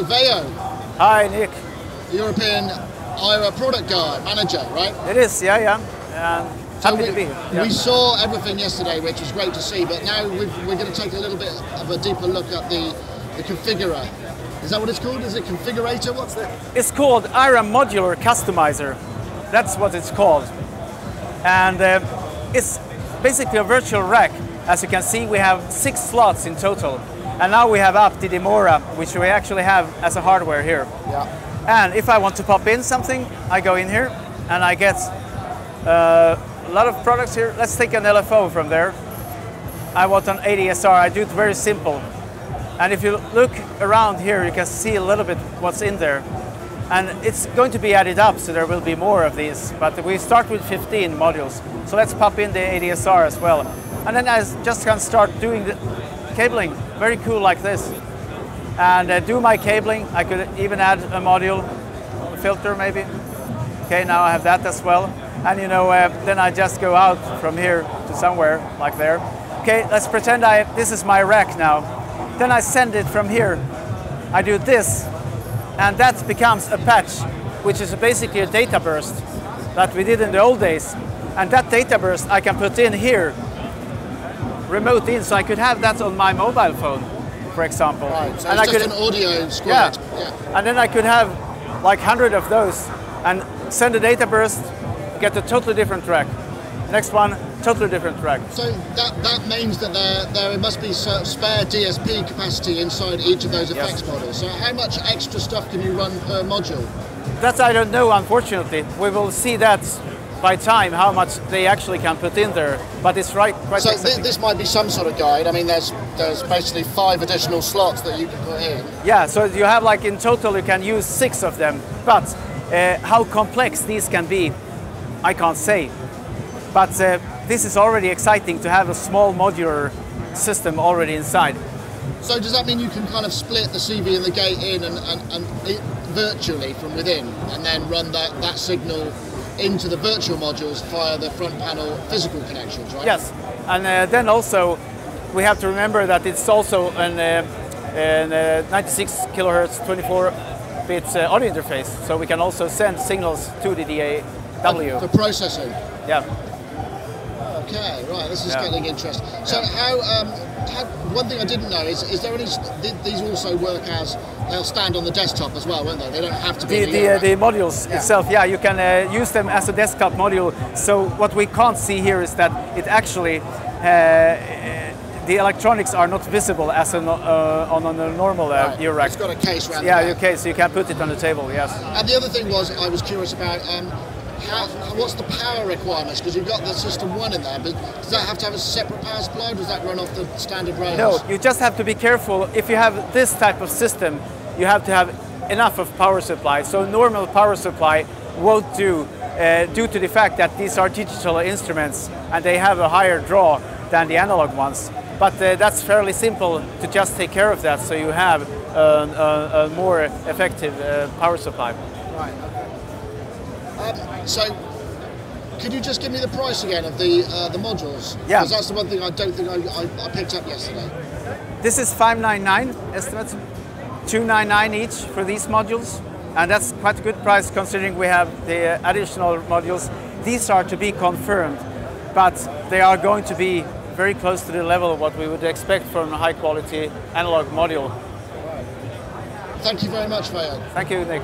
So Veo. Hi, Nick. European AIRA product guy, manager, right? It is, yeah. Happy to be here. Yeah. We saw everything yesterday, which was great to see, but now we're going to take a little bit of a deeper look at the configurer. Is that what it's called? Is it configurator? What's that? It's called AIRA Modular Customizer. That's what it's called. And it's basically a virtual rack. As you can see, we have 6 slots in total. And now we have up the Mora, which we actually have as a hardware here. Yeah. And if I want to pop in something, I go in here and I get a lot of products here. Let's take an LFO from there. I want an ADSR. I do it very simple. And if you look around here, you can see a little bit what's in there. And it's going to be added up, so there will be more of these. But we start with 15 modules. So let's pop in the ADSR as well. And then I just can start doing the cabling. Very cool like this. And do my cabling. I could even add a module, a filter maybe. Okay, now I have that as well. And you know, then I just go out from here to somewhere, like there. Okay, let's pretend this is my rack now. Then I send it from here. I do this, and that becomes a patch, which is basically a data burst that we did in the old days. And that data burst I can put in here, remote in, so I could have that on my mobile phone, for example. Right, so and it's just an audio squared. Yeah. And then I could have like 100 of those and send a data burst, get a totally different track. Next one, totally different track. So that means that there must be spare DSP capacity inside each of those effects models. So how much extra stuff can you run per module? That I don't know, unfortunately. We will see that by time, how much they actually can put in there. But it's quite so exciting. This might be some sort of guide. I mean, there's basically 5 additional slots that you can put in. Yeah, so you have like in total you can use 6 of them. But how complex these can be, I can't say. But this is already exciting to have a small modular system already inside. So does that mean you can kind of split the CV and the gate in and virtually from within, and then run that signal into the virtual modules via the front panel physical connections, right? Yes, and then also we have to remember that it's also an 96 kilohertz 24-bit audio interface, so we can also send signals to the DAW. For processing? Yeah. Okay, right, this is getting interesting. So how one thing I didn't know is there any, these also work as, they'll stand on the desktop as well, won't they? They don't have to be the modules itself, yeah, you can use them as a desktop module. So what we can't see here is that it actually, the electronics are not visible as on a normal ear rack. It's got a case around your case, so you can put it on the table, yes. And the other thing was, I was curious about, what's the power requirements? Because you've got the System 1 in there, but does that have to have a separate power supply, or does that run off the standard rails? No, you just have to be careful. If you have this type of system, you have to have enough of power supply. So normal power supply won't do, due to the fact that these are digital instruments and they have a higher draw than the analog ones. But that's fairly simple to just take care of that, so you have a more effective power supply. Right. So, could you just give me the price again of the modules? Yeah. Because that's the one thing I don't think I picked up yesterday. This is 599 estimates, 299 each for these modules, and that's quite a good price considering we have the additional modules. These are to be confirmed, but they are going to be very close to the level of what we would expect from a high quality analog module. Thank you very much, Veo. Thank you, Nick.